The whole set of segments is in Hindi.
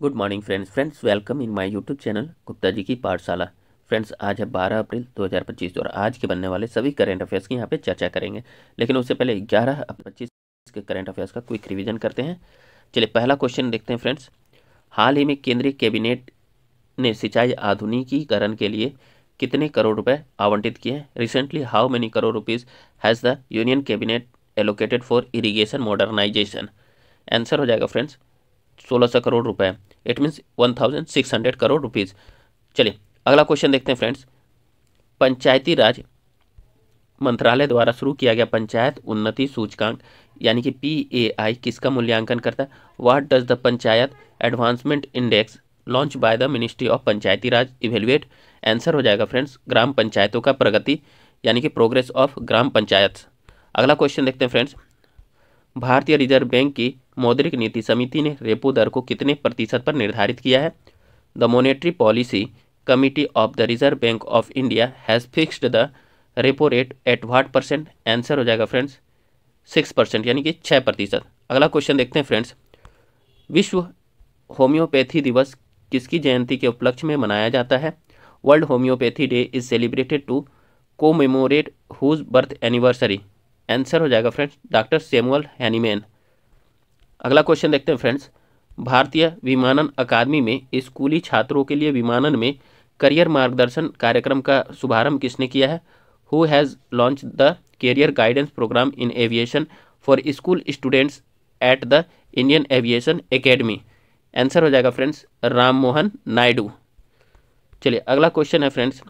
Good morning friends welcome in my YouTube channel Gupta ji की पाठशाला। फ्रेंड्स आज है 12 अप्रैल 2025 और आज के बनने वाले सभी करंट अफेयर्स की यहाँ पे चर्चा करेंगे। लेकिन उससे पहले 11 अप्रैल 25 के करंट अफेयर्स का क्विक रिवीजन करते हैं। चलिए पहला क्वेश्चन देखते हैं फ्रेंड्स। हाल ही में केंद्रीय कैबिनेट ने सिंचाई आधुनिकीकरण के लिए कितने करोड़ रुपए आवंटित किए हैं? Recently how many crore rupees has the union cabinet allocated for irrigation modernization? Answer हो जाएगा फ्रेंड्स 1600 करोड़ रुपए। It means 1600 crore rupees. चलिए अगला क्वेश्चन देखते हैं फ्रेंड्स। पंचायती राज मंत्रालय द्वारा शुरू किया गया पंचायत उन्नति सूचकांक यानी कि PAI किसका मूल्यांकन करता है? What does the panchayat advancement index launch by the ministry of Panchayati Raj evaluate? Answer हो जाएगा फ्रेंड्स ग्राम पंचायतों का प्रगति यानी कि प्रोग्रेस ऑफ ग्राम पंचायत। अगला क्वेश्चन देखते हैं फ्रेंड्स। भारतीय रिजर्व बैंक की मौद्रिक नीति समिति ने रेपो दर को कितने प्रतिशत पर निर्धारित किया है? The monetary policy committee of the reserve bank of India has fixed the repo rate at what percent? Answer हो जाएगा फ्रेंड्स 6% यानी कि 6%। अगला क्वेश्चन देखते हैं फ्रेंड्स। विश्व होम्योपैथी दिवस किसकी जयंती के उपलक्ष्य में मनाया जाता है? World homeopathy day is celebrated to commemorate whose birth anniversary? Answer हो जाएगा फ्रेंड्स डॉक्टर सैमुअल हैनीमैन। अगला क्वेश्चन देखते हैं फ्रेंड्स। भारतीय विमानन अकादमी में स्कूली छात्रों के लिए विमानन में करियर मार्गदर्शन कार्यक्रम का शुभारंभ किसने किया है? Who has launch the career guidance program in aviation for school students at the Indian aviation academy? Answer हो जाएगा फ्रेंड्स राम मोहन नायडू। चलिए अगला क्वेश्चन है फ्रेंड्स।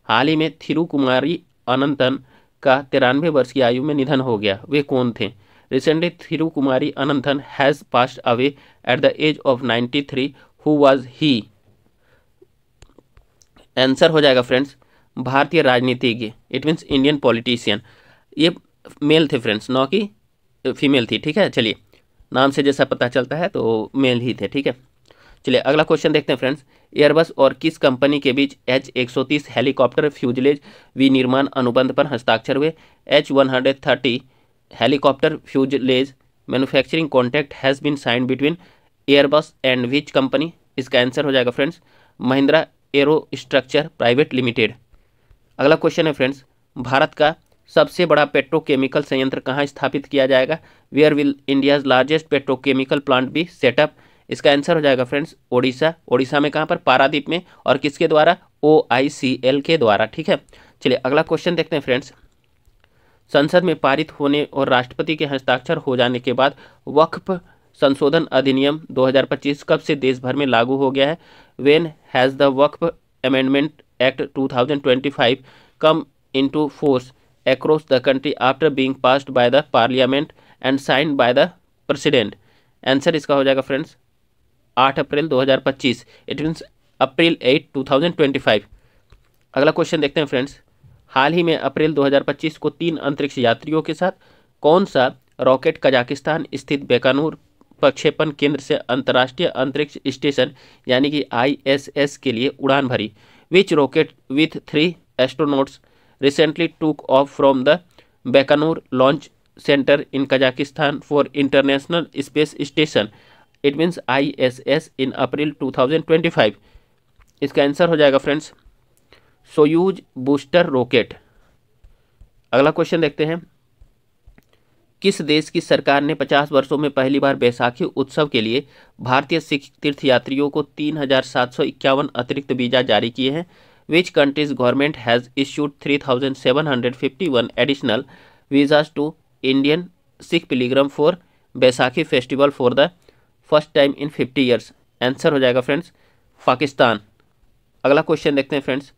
हाल ही में थिरुकुमारी अनंतन का 93 वर्ष की आयु में निधन हो गया, वे कौन थे? Recently Thirukumari Ananthan has passed away at the age of 93। Who was he? Answer हो जाएगा फ्रेंड्स भारतीय राजनीतिज्ञ, इट मीन्स इंडियन पॉलिटिशियन। ये मेल थे फ्रेंड्स, न कि फीमेल थी। ठीक है, चलिए नाम से जैसा पता चलता है तो मेल ही थे। ठीक है, चलिए अगला क्वेश्चन देखते हैं फ्रेंड्स। एयरबस और किस कंपनी के बीच H130 हेलीकॉप्टर फ्यूजलेज विनिर्माण अनुबंध पर हस्ताक्षर हुए? H130 helicopter fuselage manufacturing contract has been signed between Airbus and which company? इसका आंसर हो जाएगा friends Mahindra aero structure private limited. अगला क्वेश्चन है फ्रेंड्स। भारत का सबसे बड़ा पेट्रोकेमिकल संयंत्र कहाँ स्थापित किया जाएगा? Where will India's largest petrochemical plant be set up? इसका आंसर हो जाएगा फ्रेंड्स ओडिशा। ओडिशा में कहाँ पर? पारादीप में। और किसके द्वारा? OICL के द्वारा। ठीक है, चलिए अगला क्वेश्चन देखते हैं फ्रेंड्स। संसद में पारित होने और राष्ट्रपति के हस्ताक्षर हो जाने के बाद वक्फ संशोधन अधिनियम 2025 कब से देश भर में लागू हो गया है? When has the Waqf amendment act 2025 come into force across the country after being passed by the parliament and signed by the president? Answer इसका हो जाएगा friends 8 April 2025। It means April 8, 2025। अगला क्वेश्चन देखते हैं फ्रेंड्स। हाल ही में अप्रैल 2025 को 3 अंतरिक्ष यात्रियों के साथ कौन सा रॉकेट कजाकिस्तान स्थित बेकानूर प्रक्षेपण केंद्र से अंतर्राष्ट्रीय अंतरिक्ष स्टेशन यानी कि ISS के लिए उड़ान भरी? Which rocket with 3 astronauts recently took off from the Baikonur launch center in Kazakhstan for International Space Station? It means ISS in April 2025। इसका आंसर हो जाएगा फ्रेंड्स सोयूज बूस्टर रॉकेट। अगला क्वेश्चन देखते हैं। किस देश की सरकार ने 50 वर्षों में पहली बार बैसाखी उत्सव के लिए भारतीय सिख तीर्थयात्रियों को 3751 अतिरिक्त वीजा जारी किए हैं? Which country's government has issued 3,751 additional visas to Indian Sikh pilgrim for Baisakhi festival for the first time in 50 years? Answer हो जाएगा फ्रेंड्स पाकिस्तान। अगला क्वेश्चन देखते हैं फ्रेंड्स।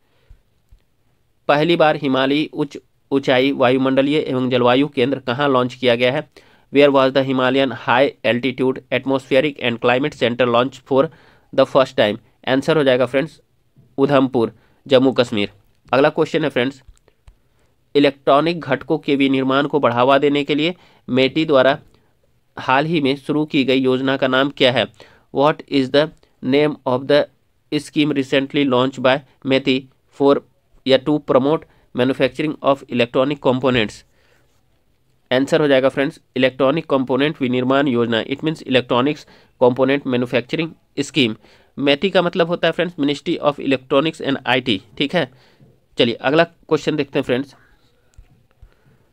पहली बार हिमालयी उच्च ऊंचाई वायुमंडलीय एवं जलवायु केंद्र कहाँ लॉन्च किया गया है? Where was the Himalayan high altitude atmospheric and climate centre launch for the first time? Answer हो जाएगा फ्रेंड्स उधमपुर, जम्मू कश्मीर। अगला क्वेश्चन है फ्रेंड्स। इलेक्ट्रॉनिक घटकों के विनिर्माण को बढ़ावा देने के लिए मेटी द्वारा हाल ही में शुरू की गई योजना का नाम क्या है? What is the name of the scheme recently launched by MeitY for या to promote manufacturing of electronic components? Answer हो जाएगा फ्रेंड्स इलेक्ट्रॉनिक कंपोनेंट विनिर्माण योजना, it means electronics component manufacturing scheme. MeitY का मतलब होता है friends ministry of electronics and IT, ठीक है। चलिए अगला क्वेश्चन देखते हैं फ्रेंड्स।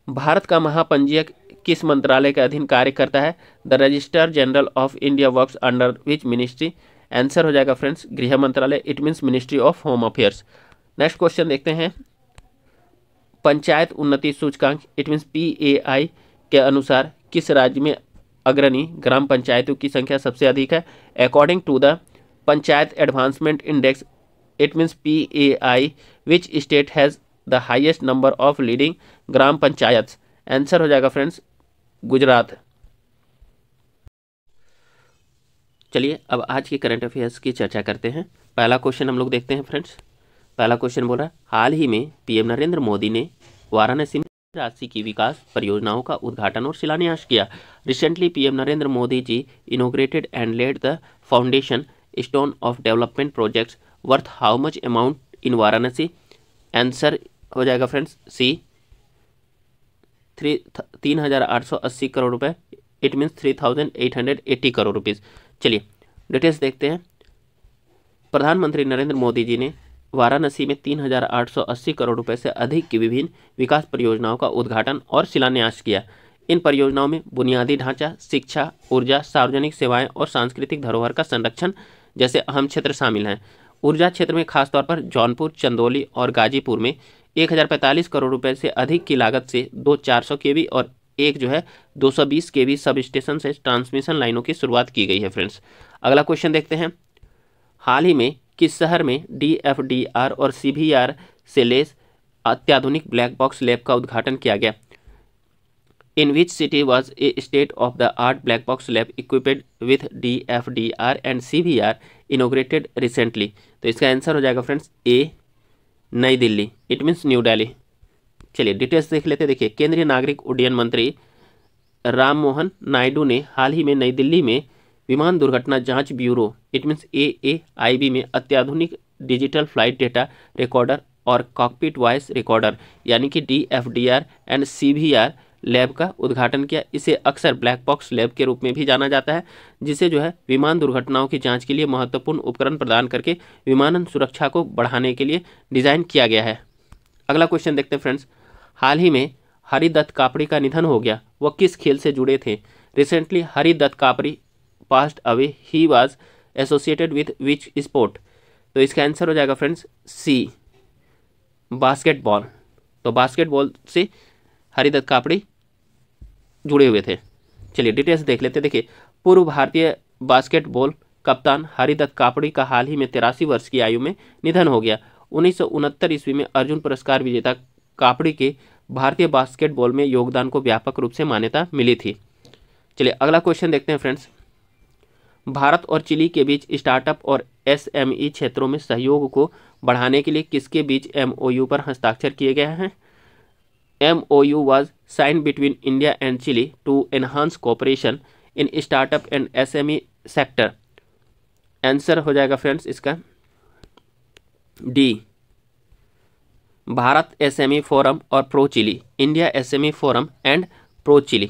भारत का महापंजीयक किस मंत्रालय के अधीन कार्य करता है? The registrar general of India works under which ministry? Answer हो जाएगा फ्रेंड्स गृह मंत्रालय, it means ministry of home affairs. Next question देखते हैं। पंचायत उन्नति सूचकांक, इट मीन्स PAI के अनुसार किस राज्य में अग्रणी ग्राम पंचायतों की संख्या सबसे अधिक है? According to the panchayat advancement index, it means PAI, which state has the highest number of leading gram panchayat? Answer हो जाएगा फ्रेंड्स गुजरात। चलिए अब आज के करंट अफेयर्स की चर्चा करते हैं। पहला क्वेश्चन हम लोग देखते हैं फ्रेंड्स। पहला क्वेश्चन बोल रहा है, हाल ही में PM नरेंद्र मोदी ने वाराणसी में राशि की विकास परियोजनाओं का उद्घाटन और शिलान्यास किया। Recently PM Narendra Modi ji inaugurated and laid the foundation stone of development projects worth how much amount in Varanasi? Answer हो जाएगा फ्रेंड्स C, 3,880 करोड़ रुपए, इट मीन्स 3,880 करोड़ रुपीज़। चलिए डिटेल्स देखते हैं। प्रधानमंत्री नरेंद्र मोदी जी ने वाराणसी में 3,880 करोड़ रुपए से अधिक की विभिन्न विकास परियोजनाओं का उद्घाटन और शिलान्यास किया। इन परियोजनाओं में बुनियादी ढांचा, शिक्षा, ऊर्जा, सार्वजनिक सेवाएं और सांस्कृतिक धरोहर का संरक्षण जैसे अहम क्षेत्र शामिल हैं। ऊर्जा क्षेत्र में खासतौर पर जौनपुर, चंदौली और गाजीपुर में 1,045 करोड़ रुपए से अधिक की लागत से 2 400 kV और एक जो है 220 kV सब स्टेशन से ट्रांसमिशन लाइनों की शुरुआत की गई है फ्रेंड्स। अगला क्वेश्चन देखते हैं। हाल ही में किस शहर में DFDR और CVR से लैस अत्याधुनिक ब्लैक बॉक्स लैब का उद्घाटन किया गया? In which city was a state of the art black box lab equipped with DFDR and CVR inaugurated recently? तो इसका आंसर हो जाएगा फ्रेंड्स A, नई Delhi, it means New Delhi. चलिए डिटेल्स देख लेते हैं। देखिए केंद्रीय नागरिक उड्डयन मंत्री राम मोहन नायडू ने हाल ही में नई दिल्ली में विमान दुर्घटना जांच ब्यूरो, इट मीन्स AAIB में अत्याधुनिक डिजिटल फ्लाइट डेटा रिकॉर्डर और कॉकपिट वॉइस रिकॉर्डर यानी कि DFDR एंड CVR लैब का उद्घाटन किया। इसे अक्सर ब्लैक बॉक्स लैब के रूप में भी जाना जाता है, जिसे जो है विमान दुर्घटनाओं की जांच के लिए महत्वपूर्ण उपकरण प्रदान करके विमानन सुरक्षा को बढ़ाने के लिए डिज़ाइन किया गया है। अगला क्वेश्चन देखते हैं फ्रेंड्स। हाल ही में हरिदत्त कापड़ी का निधन हो गया, वह किस खेल से जुड़े थे? Recently Haridatt Kapri passed away, he was associated with which sport? तो इसका आंसर हो जाएगा फ्रेंड्स C, बास्केटबॉल। तो बास्केटबॉल से हरिदत्त कापड़ी जुड़े हुए थे। चलिए डिटेल्स देख लेते हैं। देखिए पूर्व भारतीय बास्केटबॉल कप्तान हरिदत्त कापड़ी का हाल ही में 83 वर्ष की आयु में निधन हो गया। 1969 ईस्वी में अर्जुन पुरस्कार विजेता कापड़ी के भारतीय बास्केटबॉल में योगदान को व्यापक रूप से मान्यता मिली थी। चलिए अगला क्वेश्चन देखते हैं फ्रेंड्स। भारत और चिली के बीच स्टार्टअप और SME क्षेत्रों में सहयोग को बढ़ाने के लिए किसके बीच MOU पर हस्ताक्षर किए गए हैं? MOU was signed between India and Chile to enhance cooperation in startup and SME sector. Answer हो जाएगा फ्रेंड्स इसका D, भारत SME फोरम और pro Chile, India SME forum and pro Chile.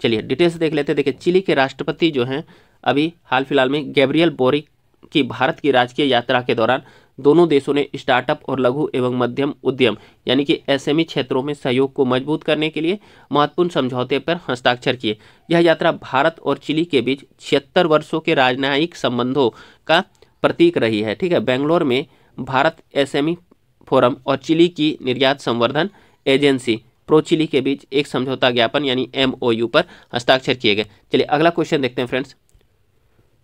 चलिए डिटेल्स देख लेते हैं। देखिए चिली के राष्ट्रपति जो हैं अभी हाल फिलहाल में गैब्रियल बोरिक की भारत की राजकीय यात्रा के दौरान दोनों देशों ने स्टार्टअप और लघु एवं मध्यम उद्यम यानी कि SME क्षेत्रों में सहयोग को मजबूत करने के लिए महत्वपूर्ण समझौते पर हस्ताक्षर किए। यह यात्रा भारत और चिली के बीच 76 वर्षों के राजनयिक संबंधों का प्रतीक रही है। ठीक है, बेंगलोर में भारत SME फोरम और चिली की निर्यात संवर्धन एजेंसी प्रो चिली के बीच एक समझौता ज्ञापन यानी MOU पर हस्ताक्षर किए गए। चलिए अगला क्वेश्चन देखते हैं फ्रेंड्स।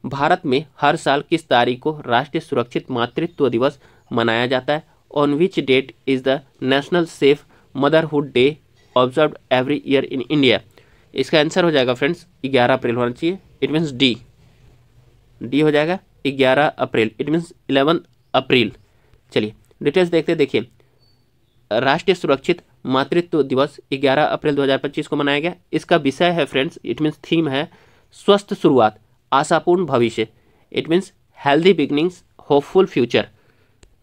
भारत में हर साल किस तारीख को राष्ट्रीय सुरक्षित मातृत्व दिवस मनाया जाता है? On which date is the national safe motherhood day observe every year in India? इसका आंसर हो जाएगा फ्रेंड्स 11 अप्रैल होना चाहिए, इट मीन्स डी हो जाएगा 11 अप्रैल, इट मीन्स 11 अप्रैल। चलिए डिटेल्स देखते हैं। देखिए राष्ट्रीय सुरक्षित मातृत्व दिवस 11 अप्रैल 2025 को मनाया गया। इसका विषय है फ्रेंड्स, इट मीन्स थीम है स्वस्थ शुरुआत आशापूर्ण भविष्य, it means healthy beginnings hopeful future.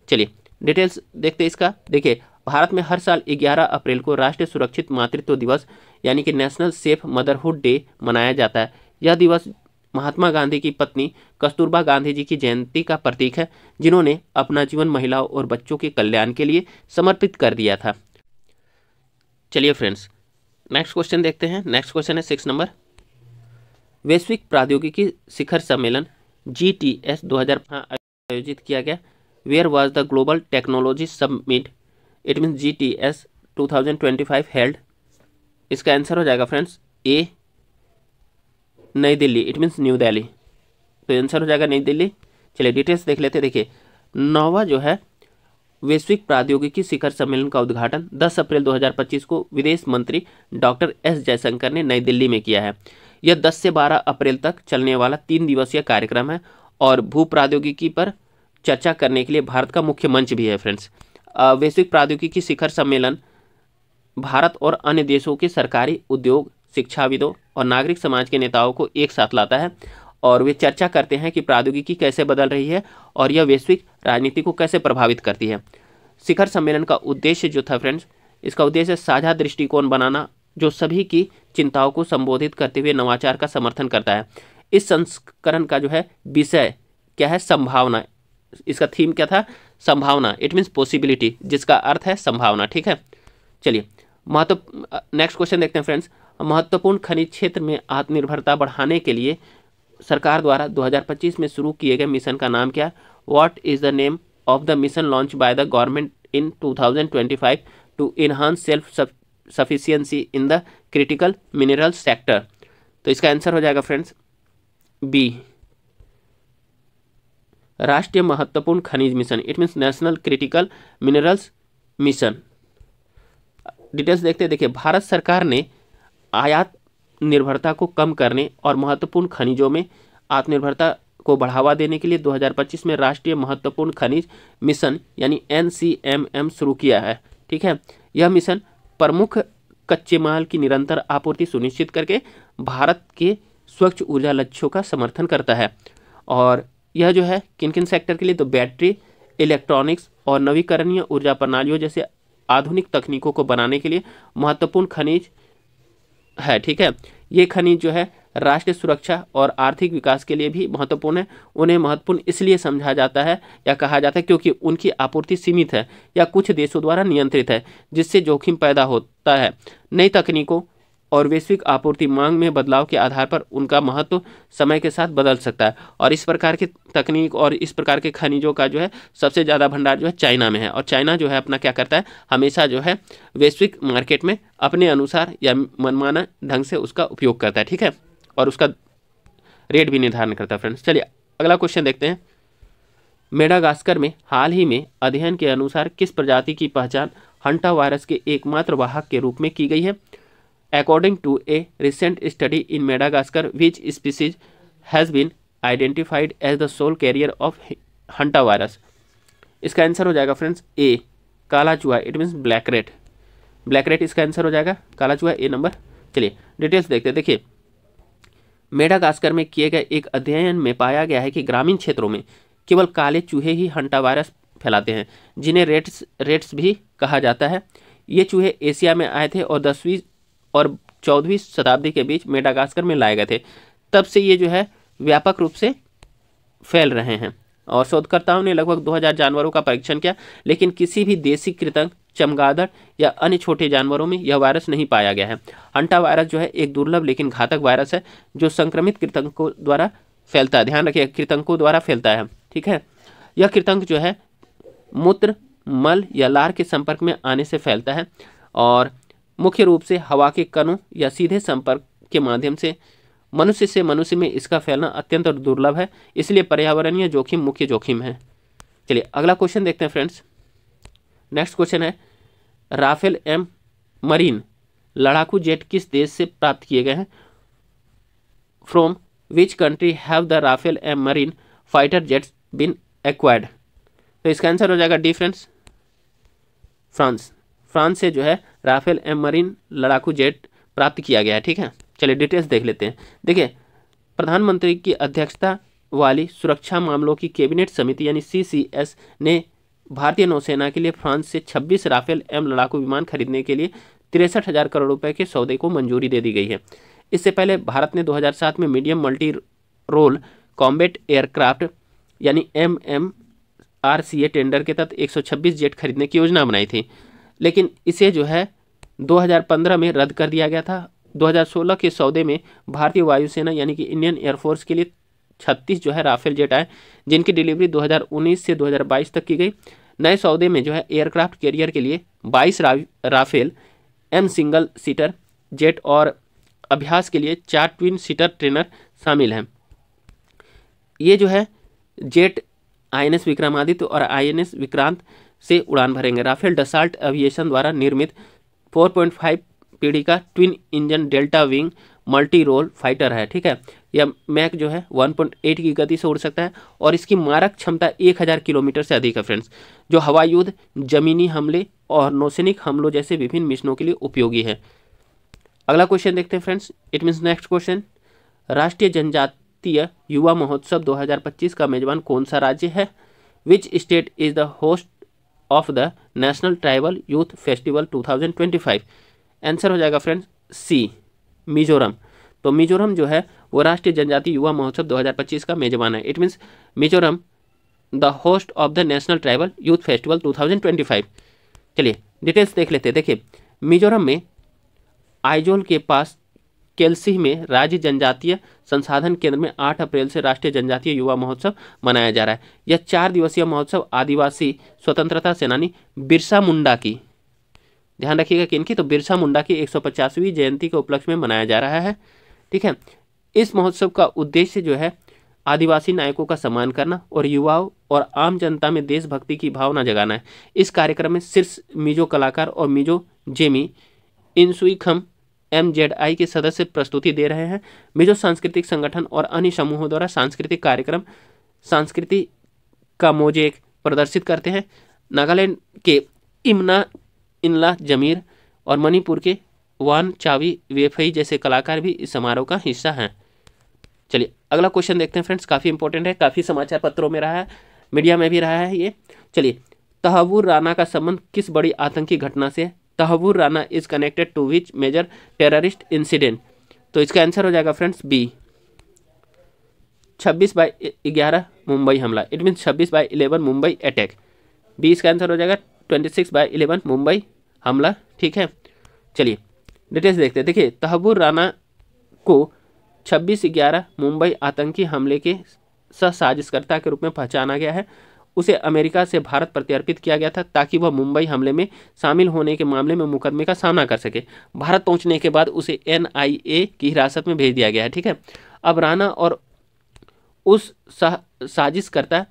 चलिए डिटेल्स देखते हैं इसका। देखिए भारत में हर साल 11 अप्रैल को राष्ट्रीय सुरक्षित मातृत्व दिवस यानी कि नेशनल सेफ मदरहुड डे मनाया जाता है। यह दिवस महात्मा गांधी की पत्नी कस्तूरबा गांधी जी की जयंती का प्रतीक है, जिन्होंने अपना जीवन महिलाओं और बच्चों के कल्याण के लिए समर्पित कर दिया था। चलिए फ्रेंड्स, नेक्स्ट क्वेश्चन देखते हैं। नेक्स्ट क्वेश्चन है 6 नंबर। वैश्विक प्रौद्योगिकी शिखर सम्मेलन GTS 2000 आयोजित किया गया। Where was the global technology summit, it means GTS 2025 held. इसका आंसर हो जाएगा friends A Nai Delhi, it means New Delhi. तो आंसर हो जाएगा नई दिल्ली। चलिए डिटेल्स देख लेते हैं। देखिए 9वां जो है वैश्विक प्रौद्योगिकी शिखर सम्मेलन का उद्घाटन 10 अप्रैल 2025 को विदेश मंत्री डॉक्टर एस जयशंकर ने नई दिल्ली में किया है। यह 10 से 12 अप्रैल तक चलने वाला 3 दिवसीय कार्यक्रम है और भू प्रौद्योगिकी पर चर्चा करने के लिए भारत का मुख्य मंच भी है फ्रेंड्स। वैश्विक प्रौद्योगिकी शिखर सम्मेलन भारत और अन्य देशों के सरकारी, उद्योग, शिक्षाविदों और नागरिक समाज के नेताओं को एक साथ लाता है और वे चर्चा करते हैं कि प्रौद्योगिकी कैसे बदल रही है और यह वैश्विक राजनीति को कैसे प्रभावित करती है। शिखर सम्मेलन का उद्देश्य जो था फ्रेंड्स, इसका उद्देश्य साझा दृष्टिकोण बनाना जो सभी की चिंताओं को संबोधित करते हुए नवाचार का समर्थन करता है। इस संस्करण का जो है विषय क्या है? संभावना। इसका थीम क्या था? संभावना, इट मीन्स पॉसिबिलिटी, जिसका अर्थ है संभावना। ठीक है, चलिए नेक्स्ट क्वेश्चन देखते हैं फ्रेंड्स। महत्वपूर्ण खनिज क्षेत्र में आत्मनिर्भरता बढ़ाने के लिए सरकार द्वारा 2025 में शुरू किए गए मिशन का नाम क्या? What is the name of the mission launch by the government in 2025 to enhance self sufficiency in the critical mineral sector? तो इसका आंसर हो जाएगा फ्रेंड्स बी, राष्ट्रीय महत्वपूर्ण खनिज mission, it means national critical minerals mission. Details देखते हैं। देखिए भारत सरकार ने आयात निर्भरता को कम करने और महत्वपूर्ण खनिजों में आत्मनिर्भरता को बढ़ावा देने के लिए 2025 में राष्ट्रीय महत्वपूर्ण खनिज मिशन यानी NCMM शुरू किया है। ठीक है, यह मिशन प्रमुख कच्चे माल की निरंतर आपूर्ति सुनिश्चित करके भारत के स्वच्छ ऊर्जा लक्ष्यों का समर्थन करता है। और यह जो है किन किन सेक्टर के लिए? तो बैटरी, इलेक्ट्रॉनिक्स और नवीकरणीय ऊर्जा प्रणालियों जैसे आधुनिक तकनीकों को बनाने के लिए महत्वपूर्ण खनिज है। ठीक है, ये खनिज जो है राष्ट्रीय सुरक्षा और आर्थिक विकास के लिए भी महत्वपूर्ण है। उन्हें महत्वपूर्ण इसलिए समझा जाता है या कहा जाता है क्योंकि उनकी आपूर्ति सीमित है या कुछ देशों द्वारा नियंत्रित है, जिससे जोखिम पैदा होता है। नई तकनीकों और वैश्विक आपूर्ति मांग में बदलाव के आधार पर उनका महत्व समय के साथ बदल सकता है। और इस प्रकार की तकनीक और इस प्रकार के खनिजों का जो है सबसे ज़्यादा भंडार जो है चाइना में है। और चाइना जो है अपना क्या करता है, हमेशा जो है वैश्विक मार्केट में अपने अनुसार या मनमाना ढंग से उसका उपयोग करता है। ठीक है, और उसका रेट भी निर्धारण करता है फ्रेंड्स। चलिए अगला क्वेश्चन देखते हैं। मेडागास्कर में हाल ही में अध्ययन के अनुसार किस प्रजाति की पहचान हंटा वायरस के एकमात्र वाहक के रूप में की गई है? According to a recent study in Madagascar, which species has been identified as the sole carrier of Hanta virus? इसका आंसर हो जाएगा फ्रेंड्स ए, काला चूहा, it means black rate. Black rate इसका आंसर हो जाएगा, काला चूहा ए नंबर। चलिए डिटेल्स देखते हैं। देखिए मेडागास्कर में किए गए एक अध्ययन में पाया गया है कि ग्रामीण क्षेत्रों में केवल काले चूहे ही हंटा वायरस फैलाते हैं, जिन्हें रेट्स भी कहा जाता है। ये चूहे एशिया में आए थे और 10वीं और 14वीं शताब्दी के बीच मेडागास्कर में लाए गए थे। तब से ये जो है व्यापक रूप से फैल रहे हैं और शोधकर्ताओं ने लगभग 2000 जानवरों का परीक्षण किया, लेकिन किसी भी देसी कृंतक, चमगादड़ या अन्य छोटे जानवरों में यह वायरस नहीं पाया गया है। हंटा वायरस जो है एक दुर्लभ लेकिन घातक वायरस है जो संक्रमित कृंतकों द्वारा फैलता है। ध्यान रखिए, कृंतकों द्वारा फैलता है। ठीक है, यह कृंतक जो है मूत्र, मल या लार के संपर्क में आने से फैलता है और मुख्य रूप से हवा के कणों या सीधे संपर्क के माध्यम से मनुष्य में इसका फैलना अत्यंत दुर्लभ है, इसलिए पर्यावरणीय जोखिम मुख्य जोखिम है। चलिए अगला क्वेश्चन देखते हैं फ्रेंड्स। नेक्स्ट क्वेश्चन है, राफेल एम मरीन लड़ाकू जेट किस देश से प्राप्त किए गए हैं? From which country have the Rafale M marine fighter jets been acquired? तो इसका आंसर हो जाएगा डी फ्रेंड्स, फ्रांस। फ्रांस से जो है राफेल एम मरीन लड़ाकू जेट प्राप्त किया गया है। ठीक है, चलिए डिटेल्स देख लेते हैं। देखिए प्रधानमंत्री की अध्यक्षता वाली सुरक्षा मामलों की कैबिनेट समिति यानी CCS ने भारतीय नौसेना के लिए फ्रांस से 26 राफेल एम लड़ाकू विमान खरीदने के लिए 63,000 करोड़ रुपए के सौदे को मंजूरी दे दी गई है। इससे पहले भारत ने 2007 में medium multi role combat aircraft यानी MMRCA टेंडर के तहत 126 जेट खरीदने की योजना बनाई थी, लेकिन इसे जो है 2015 में रद्द कर दिया गया था। 2016 के सौदे में भारतीय वायुसेना यानी कि इंडियन एयरफोर्स के लिए 36 जो है राफेल जेट आए, जिनकी डिलीवरी 2019 से 2022 तक की गई। नए सौदे में जो है एयरक्राफ्ट कैरियर के लिए 22 Rafale M single seater jet और अभ्यास के लिए 4 ट्विन सीटर ट्रेनर शामिल हैं। ये जो है जेट INS विक्रमादित्य और INS विक्रांत से उड़ान भरेंगे। राफेल डसाल्ट एविएशन द्वारा निर्मित 4.5 पीढ़ी का twin engine delta wing multi role fighter है, ठीक है। यह मैक जो है 1.8 की गति से उड़ सकता है और इसकी मारक क्षमता 1000 किलोमीटर से अधिक है फ्रेंड्स, जो हवाई युद्ध, जमीनी हमले और नौसैनिक हमलों जैसे विभिन्न मिशनों के लिए उपयोगी है। अगला क्वेश्चन देखते हैं friends. It means next question, राष्ट्रीय जनजातीय युवा महोत्सव 2025 का मेजबान कौन सा राज्य है? Which state is the host of the national tribal youth festival 2025? Answer हो जाएगा फ्रेंड्स सी, मिजोरम। तो मिजोरम जो है वो राष्ट्रीय जनजातीय युवा महोत्सव 2025 का मेजबान है। It means Mizoram the host of the national tribal youth festival 2025। चलिए डिटेल्स देख लेते हैं। देखिए, मिजोरम में आइजोल के पास केल्सी में राज्य जनजातीय संसाधन केंद्र में 8 अप्रैल से राष्ट्रीय जनजातीय युवा महोत्सव मनाया जा रहा है। यह 4 दिवसीय महोत्सव आदिवासी स्वतंत्रता सेनानी बिरसा मुंडा की, ध्यान रखिएगा किनकी, तो बिरसा मुंडा की 150वीं जयंती के उपलक्ष्य में मनाया जा रहा है, ठीक है। इस महोत्सव का उद्देश्य जो है आदिवासी नायकों का सम्मान करना और युवाओं और आम जनता में देशभक्ति की भावना जगाना है। इस कार्यक्रम में शीर्ष मिजो कलाकार और मिजो जेमी इनसुइखम MZI के सदस्य प्रस्तुति दे रहे हैं। मिजो सांस्कृतिक संगठन और अन्य समूहों द्वारा सांस्कृतिक कार्यक्रम संस्कृति का मोजेक प्रदर्शित करते हैं। नागालैंड के इनला जमीर और मणिपुर के वान चावी वेफई जैसे कलाकार भी इस समारोह का हिस्सा हैं। चलिए अगला क्वेश्चन देखते हैं फ्रेंड्स, काफ़ी इंपॉर्टेंट है, काफ़ी समाचार पत्रों में रहा है, मीडिया में भी रहा है ये। चलिए, तहव्वुर राना का संबंध किस बड़ी आतंकी घटना से है? Tahawwur Rana is connected to which major terrorist incident? तो इसका आंसर हो जाएगा फ्रेंड्स बी, 26/11 मुंबई हमला। It mean 26/11 Mumbai attack. B इसका आंसर हो जाएगा 26/11 मुंबई हमला, ठीक है। चलिए डिटेल्स देखते हैं। देखिए, तहव्वुर राना को 26/11 मुंबई आतंकी हमले के साजिशकर्ता के रूप में पहचाना गया है। उसे अमेरिका से भारत प्रत्यर्पित किया गया था ताकि वह मुंबई हमले में शामिल होने के मामले में मुकदमे का सामना कर सके। भारत पहुंचने के बाद उसे NIA की हिरासत में भेज दिया गया है, ठीक है। अब राना और उस साजिशकर्ता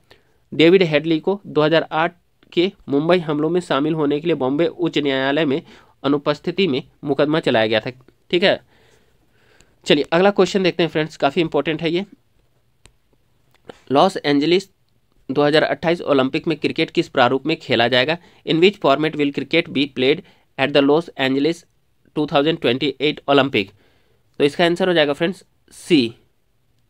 डेविड हेडली को 2008 के मुंबई हमलों में शामिल होने के लिए बॉम्बे उच्च न्यायालय में अनुपस्थिति में मुकदमा चलाया गया था, ठीक है। चलिए अगला क्वेश्चन देखते हैं फ्रेंड्स, काफ़ी इंपॉर्टेंट है ये। लॉस एंजलिस 2028 ओलंपिक में क्रिकेट किस प्रारूप में खेला जाएगा? In which format will cricket be played at the Los Angeles 2028 Olympic? तो इसका आंसर हो जाएगा फ्रेंड्स सी,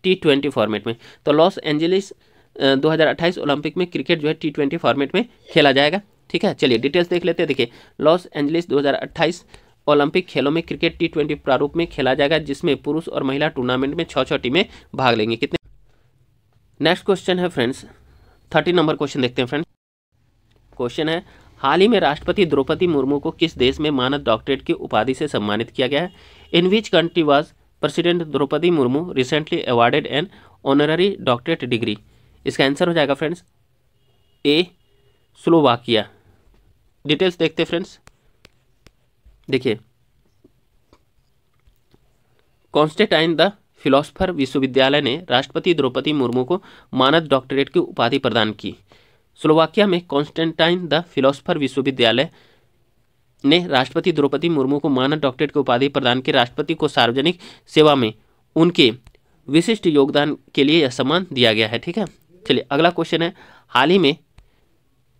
T20 फॉर्मेट में। तो लॉस एंजलिस 2028 ओलंपिक में क्रिकेट जो है T20 फॉर्मेट में खेला जाएगा, ठीक है। चलिए डिटेल्स देख लेते हैं। देखिए, लॉस एंजलिस 2028 ओलंपिक खेलों में क्रिकेट T20 प्रारूप में खेला जाएगा, जिसमें पुरुष और महिला टूर्नामेंट में 6 टीमें भाग लेंगी। कितने? नेक्स्ट क्वेश्चन है फ्रेंड्स, 30 नंबर क्वेश्चन देखते हैं फ्रेंड्स। क्वेश्चन है, हाल ही में राष्ट्रपति द्रौपदी मुर्मू को किस देश में मानद डॉक्टरेट की उपाधि से सम्मानित किया गया है? In which country was president Draupadi Murmu recently awarded an honorary doctorate degree? इसका आंसर हो जाएगा फ्रेंड्स ए, स्लोवाकिया। डिटेल्स देखते हैं फ्रेंड्स। देखिए, कॉन्स्टेंटाइन द फिलोसफर विश्वविद्यालय ने राष्ट्रपति द्रौपदी मुर्मू को मानद डॉक्टरेट की उपाधि प्रदान की। स्लोवाकिया में कॉन्स्टेंटाइन द फिलोसफर विश्वविद्यालय ने राष्ट्रपति द्रौपदी मुर्मू को मानद डॉक्टरेट की उपाधि प्रदान की। राष्ट्रपति को सार्वजनिक सेवा में उनके विशिष्ट योगदान के लिए यह सम्मान दिया गया है, ठीक है। चलिए अगला क्वेश्चन है, हाल ही में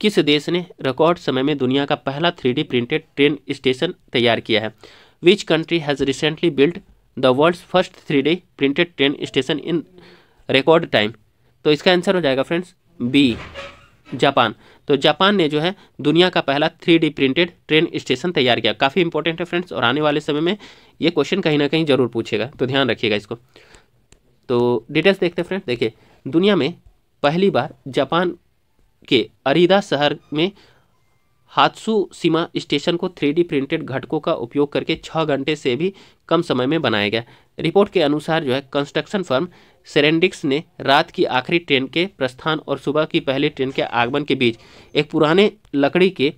किस देश ने रिकॉर्ड समय में दुनिया का पहला 3D प्रिंटेड ट्रेन स्टेशन तैयार किया है? Which country has recently build the world's first 3D printed train station in record time? तो इसका आंसर हो जाएगा फ्रेंड्स बी, जापान। तो जापान ने जो है दुनिया का पहला 3D प्रिंटेड ट्रेन स्टेशन तैयार किया। काफ़ी इंपॉर्टेंट है फ्रेंड्स, और आने वाले समय में ये क्वेश्चन कहीं ना कहीं जरूर पूछेगा, तो ध्यान रखिएगा इसको। तो डिटेल्स देखते हैं फ्रेंड्स। देखिए, दुनिया में पहली बार जापान के अरीदा शहर में हात्सुशिमा स्टेशन को 3D प्रिंटेड घटकों का उपयोग करके 6 घंटे से भी कम समय में बनाया गया। रिपोर्ट के अनुसार जो है कंस्ट्रक्शन फर्म सेरेंडिक्स ने रात की आखिरी ट्रेन के प्रस्थान और सुबह की पहली ट्रेन के आगमन के बीच एक पुराने लकड़ी के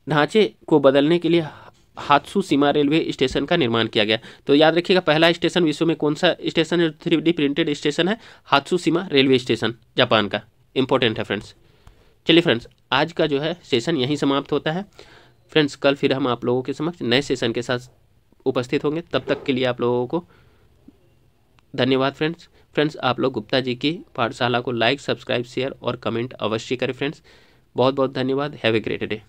ढांचे को बदलने के लिए हात्सुशिमा रेलवे स्टेशन का निर्माण किया गया। तो याद रखिएगा, पहला स्टेशन विश्व में कौन सा स्टेशन है? 3D प्रिंटेड स्टेशन है हात्सुशिमा रेलवे स्टेशन, जापान का। इंपॉर्टेंट है फ्रेंड्स। चलिए फ्रेंड्स, आज का जो है सेशन यहीं समाप्त होता है। फ्रेंड्स, कल फिर हम आप लोगों के समक्ष नए सेशन के साथ उपस्थित होंगे। तब तक के लिए आप लोगों को धन्यवाद फ्रेंड्स, आप लोग गुप्ता जी की पाठशाला को लाइक, सब्सक्राइब, शेयर और कमेंट अवश्य करें फ्रेंड्स। बहुत बहुत धन्यवाद। Have a great day.